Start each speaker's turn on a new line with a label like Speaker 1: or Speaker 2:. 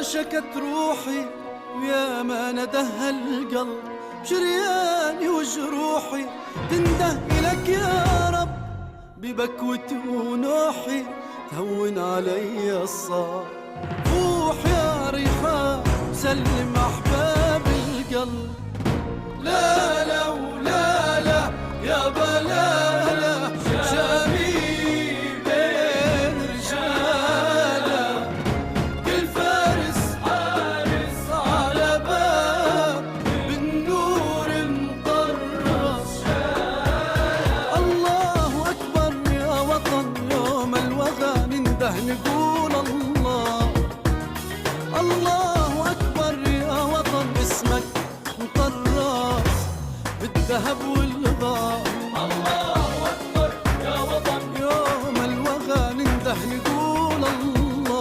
Speaker 1: ما شكت روحي ويا ما ندهى القلب بشرياني وجروحي تنده إلك يا رب ببكوتي ونوحي تهون علي الصعب. روح يا ريحان سلم أحباب القلب. لا لو